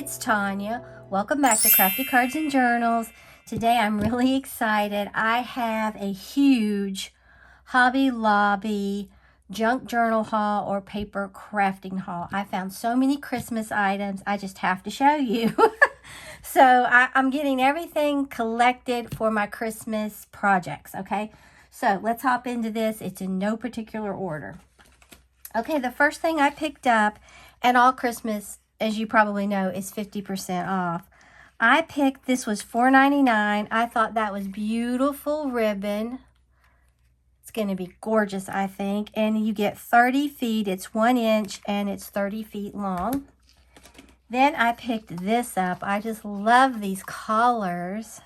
it's Tanya. Welcome back to Crafty Cards and Journals. Today I'm really excited. I have a huge Hobby Lobby junk journal haul or paper crafting haul. I found so many Christmas items, I just have to show you. So I'm getting everything collected for my Christmas projects, okay? So let's hop into this. It's in no particular order. Okay, the first thing I picked up, and all Christmas, as you probably know, is 50% off. I picked, this was $4.99. I thought that was beautiful ribbon. It's going to be gorgeous, I think. And you get 30 feet. It's 1 inch and it's 30 feet long. Then I picked this up. I just love these colors.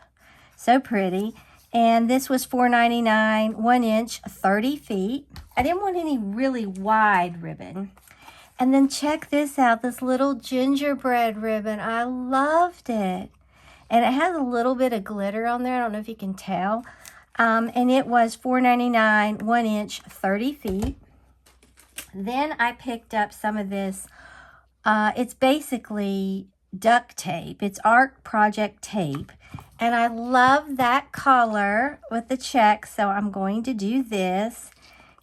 So pretty. And this was $4.99, 1 inch, 30 feet. I didn't want any really wide ribbon. And then check this out, this little gingerbread ribbon. I loved it. And it has a little bit of glitter on there. I don't know if you can tell. And it was $4.99, 1 inch, 30 feet. Then I picked up some of this. It's basically duct tape. It's art project tape. And I love that color with the check. So I'm going to do this.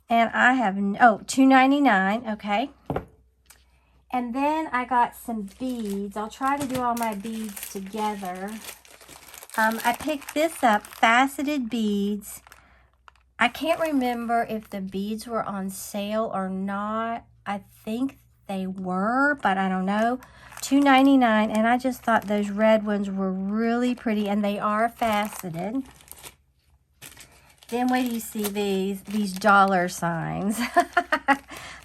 And I have, $2.99, okay. And then I got some beads. I'll try to do all my beads together. I picked this up, faceted beads. I can't remember if the beads were on sale or not. I think they were, but I don't know. $2.99, and I just thought those red ones were really pretty, and they are faceted. Then wait till you see these dollar signs.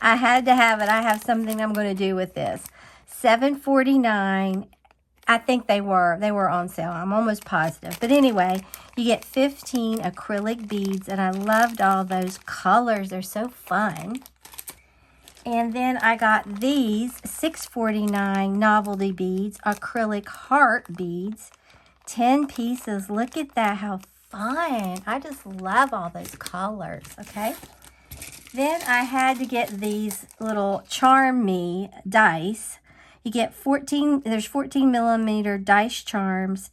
I had to have it. I have something I'm going to do with this. $7.49. I think they were on sale. I'm almost positive. But anyway, you get 15 acrylic beads, and I loved all those colors. They're so fun. And then I got these $6.49 novelty beads, acrylic heart beads, 10 pieces. Look at that, how fun. I just love all those colors, okay? Then I had to get these little Charm Me dice. You get 14, there's 14 millimeter dice charms,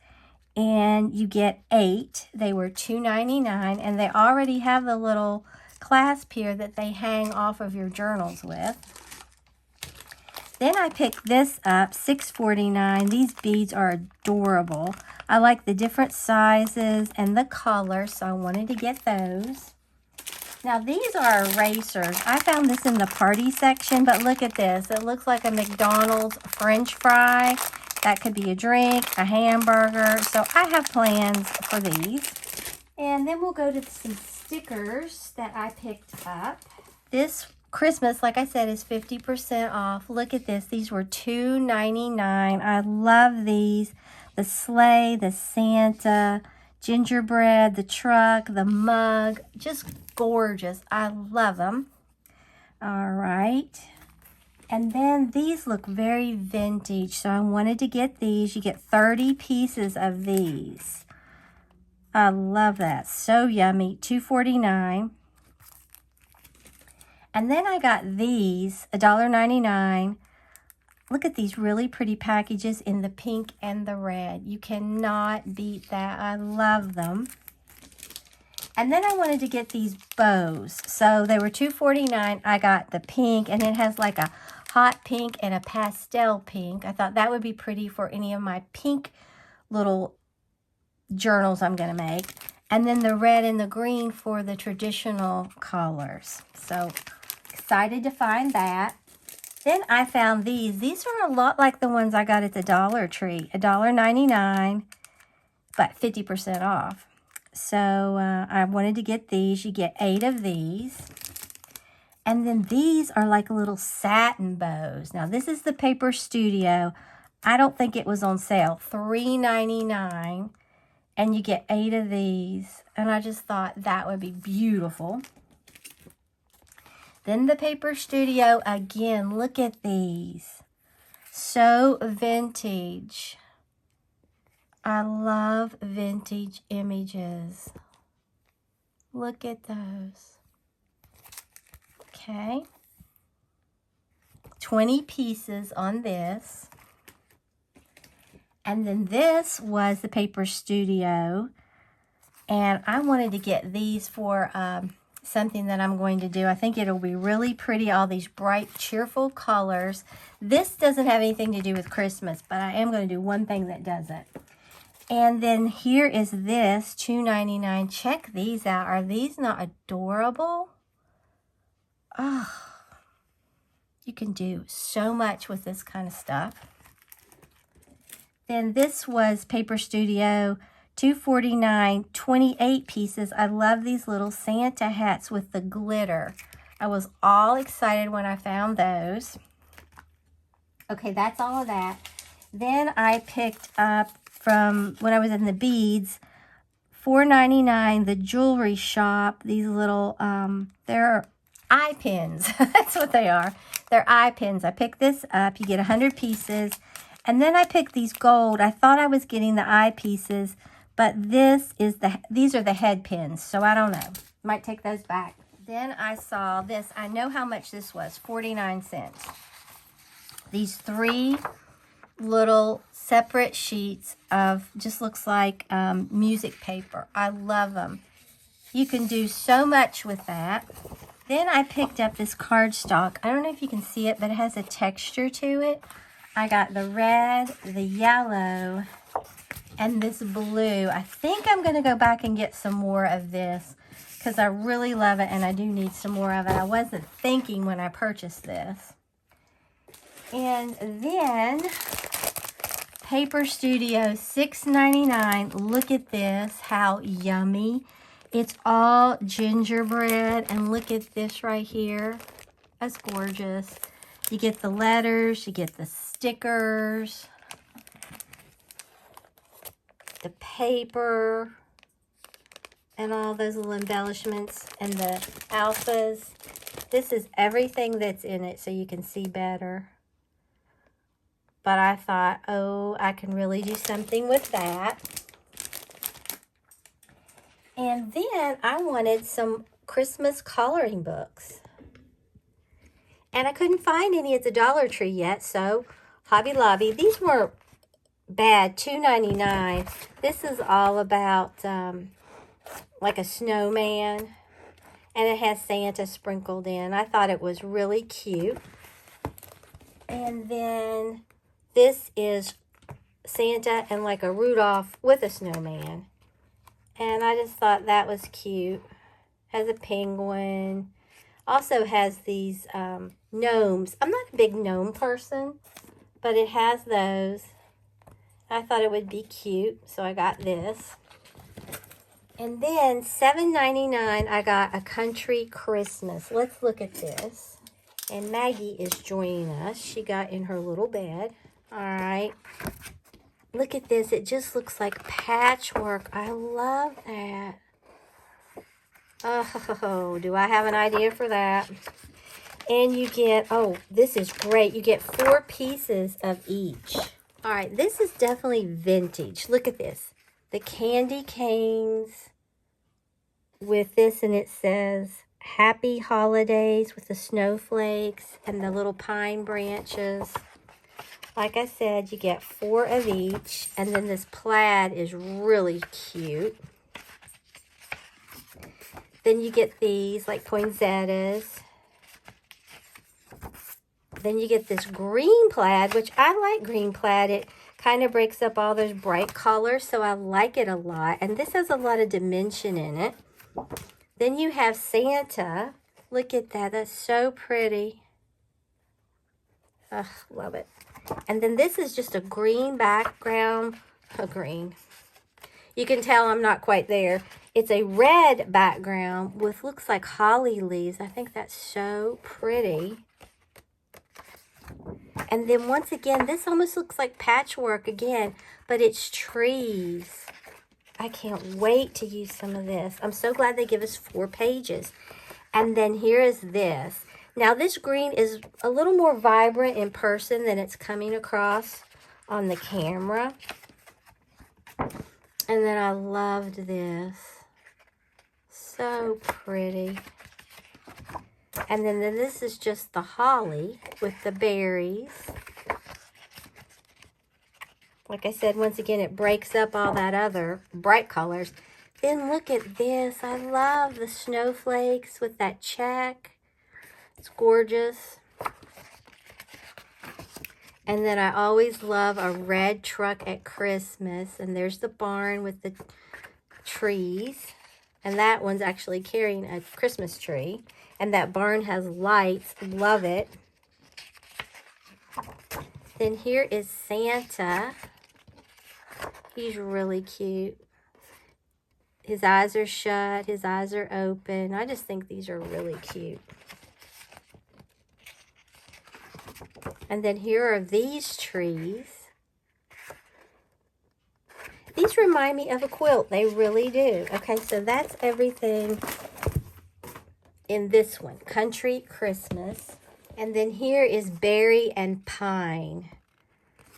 and you get 8. They were $2.99, and they already have the little clasp here that they hang off of your journals with. Then I picked this up, $6.49. These beads are adorable. I like the different sizes and the colors, so I wanted to get those. Now, these are erasers. I found this in the party section, but look at this. It looks like a McDonald's French fry. That could be a drink, a hamburger. So I have plans for these. And then we'll go to some stickers that I picked up. This Christmas, like I said, is 50% off. Look at this. These were $2.99. I love these. The sleigh, the Santa, gingerbread, the truck, the mug. Just gorgeous. I love them. All right. And then these look very vintage, so I wanted to get these. You get 30 pieces of these. I love that. So yummy. $2.49. And then I got these, $1.99. Look at these really pretty packages in the pink and the red. You cannot beat that. I love them. And then I wanted to get these bows. So they were $2.49. I got the pink, and it has like a hot pink and a pastel pink. I thought that would be pretty for any of my pink little journals I'm going to make. And then the red and the green for the traditional colors. So excited to find that. Then I found these. These are a lot like the ones I got at the Dollar Tree. $1.99, but 50% off. So I wanted to get these. You get 8 of these. And then these are like little satin bows. Now, this is the Paper Studio. I don't think it was on sale. $3.99. And you get 8 of these. And I just thought that would be beautiful. Then the Paper Studio, again, look at these. So vintage. I love vintage images. Look at those. Okay. 20 pieces on this. And then this was the Paper Studio. And I wanted to get these for something that I'm going to do. I think it'll be really pretty, all these bright, cheerful colors. This doesn't have anything to do with Christmas, but I am going to do one thing that doesn't. And then here is this, $2.99. Check these out. Are these not adorable? Oh, you can do so much with this kind of stuff. Then this was Paper Studio, $2.49, 28 pieces. I love these little Santa hats with the glitter. I was all excited when I found those. Okay, that's all of that. Then I picked up from when I was in the beads, $4.99, the jewelry shop. These little, they're eye pins. That's what they are. They're eye pins. I picked this up. You get 100 pieces. And then I picked these gold. I thought I was getting the eye pieces, but these are the head pins. So I don't know. Might take those back. Then I saw this. I know how much this was, 49 cents. These 3 little separate sheets of, just looks like music paper. I love them. You can do so much with that. Then I picked up this cardstock. I don't know if you can see it, but it has a texture to it. I got the red, the yellow, and this blue. I think I'm going to go back and get some more of this because I really love it and I do need some more of it. I wasn't thinking when I purchased this. And then Paper Studio, $6.99. Look at this, how yummy. It's all gingerbread, and look at this right here. That's gorgeous. You get the letters, you get the stickers, the paper, and all those little embellishments, and the alphas. This is everything that's in it so you can see better. But I thought, oh, I can really do something with that. And then I wanted some Christmas coloring books. And I couldn't find any at the Dollar Tree yet, so Hobby Lobby. These weren't bad, $2.99. This is all about like a snowman. And it has Santa sprinkled in. I thought it was really cute. And then this is Santa and like a Rudolph with a snowman. And I just thought that was cute. Has a penguin. Also has these gnomes. I'm not a big gnome person, but it has those. I thought it would be cute, so I got this. And then $7.99, I got a Country Christmas. Let's look at this. And Maggie is joining us. She got in her little bed. All right. Look at this. It just looks like patchwork. I love that. Oh, do I have an idea for that? And you get, oh, this is great. You get 4 pieces of each. All right, this is definitely vintage. Look at this. The candy canes with this, and it says, Happy Holidays with the snowflakes and the little pine branches. Like I said, you get 4 of each. And then this plaid is really cute. Then you get these like poinsettias. Then you get this green plaid, which I like green plaid. It kind of breaks up all those bright colors, so I like it a lot. And this has a lot of dimension in it. Then you have Santa. Look at that. That's so pretty. Ugh, love it. And then this is just a green background. A green. You can tell I'm not quite there. It's a red background with looks like holly leaves. I think that's so pretty. And then once again, this almost looks like patchwork again, but it's trees. I can't wait to use some of this. I'm so glad they give us 4 pages. And then here is this. Now this green is a little more vibrant in person than it's coming across on the camera. And then I loved this. So pretty. And then this is just the holly with the berries. Like I said, once again, it breaks up all that other bright colors. Then look at this. I love the snowflakes with that check. It's gorgeous. And then I always love a red truck at Christmas. And there's the barn with the trees. And that one's actually carrying a Christmas tree. And that barn has lights. Love it. Then here is Santa. He's really cute. His eyes are shut. His eyes are open. I just think these are really cute. And then here are these trees. These remind me of a quilt. They really do. Okay, so that's everything in this one. Country Christmas. And then here is berry and pine.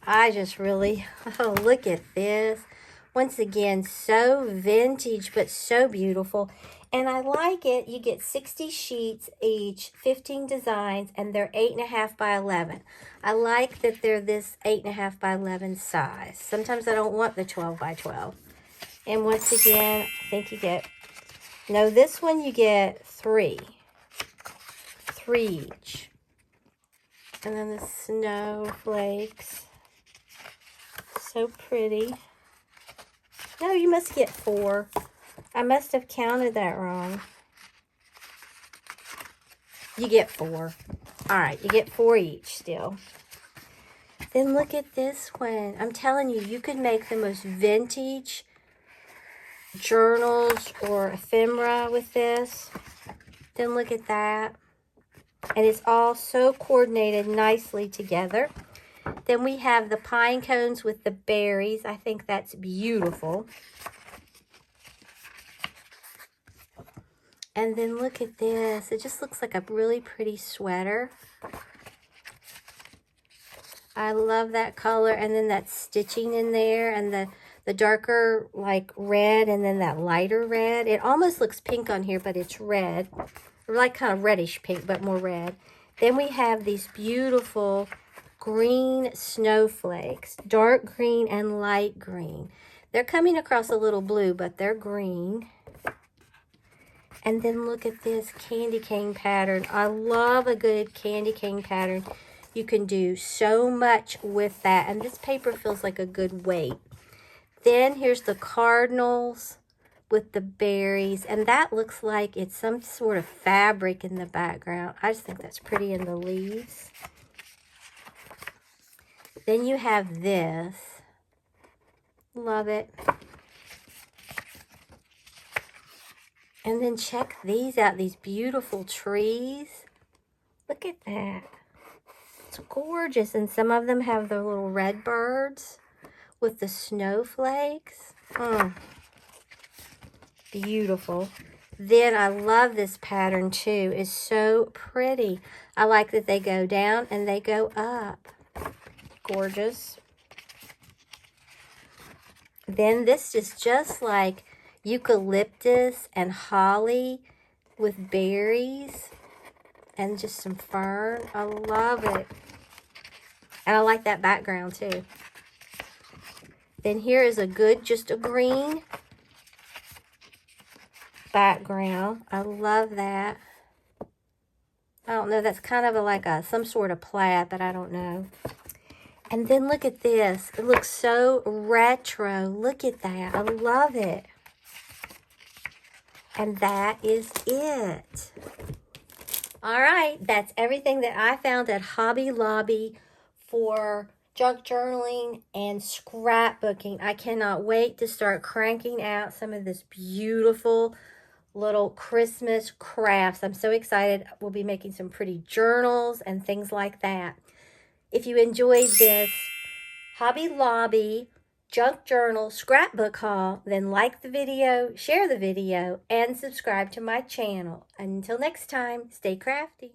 I just really, oh, look at this. Once again, so vintage, but so beautiful. And I like it. You get 60 sheets each, 15 designs, and they're 8.5 by 11. I like that they're this 8.5 by 11 size. Sometimes I don't want the 12 by 12. And once again, I think you get, no, this one you get 3. 3 each. And then the snowflakes. So pretty. No, you must get 4. I must have counted that wrong. You get 4. All right, you get 4 each still. Then look at this one. I'm telling you, you could make the most vintage journals or ephemera with this. Then look at that. And it's all so coordinated nicely together. Then we have the pine cones with the berries. I think that's beautiful. And then look at this. It just looks like a really pretty sweater. I love that color. And then that stitching in there. And the darker like red and then that lighter red. It almost looks pink on here, but it's red. Or like kind of reddish pink, but more red. Then we have these beautiful green snowflakes, dark green and light green. They're coming across a little blue, but they're green. And then look at this candy cane pattern. I love a good candy cane pattern. You can do so much with that, and this paper feels like a good weight. Then here's the cardinals with the berries, and that looks like it's some sort of fabric in the background. I just think that's pretty in the leaves. Then you have this. Love it. And then check these out, these beautiful trees. Look at that. It's gorgeous. And some of them have their little red birds with the snowflakes. Beautiful. Then I love this pattern too. It's so pretty. I like that they go down and they go up. Gorgeous. Then this is just like eucalyptus and holly with berries and just some fern. I love it. And I like that background too. Then here is a good, just a green background. I love that. I don't know, that's kind of like some sort of plaid, but I don't know. And then look at this. It looks so retro. Look at that. I love it. And that is it. All right, that's everything that I found at Hobby Lobby for junk journaling and scrapbooking. I cannot wait to start cranking out some of this beautiful little Christmas crafts. I'm so excited. We'll be making some pretty journals and things like that. If you enjoyed this Hobby Lobby junk journal scrapbook haul, then like the video, share the video, and subscribe to my channel. Until next time, stay crafty.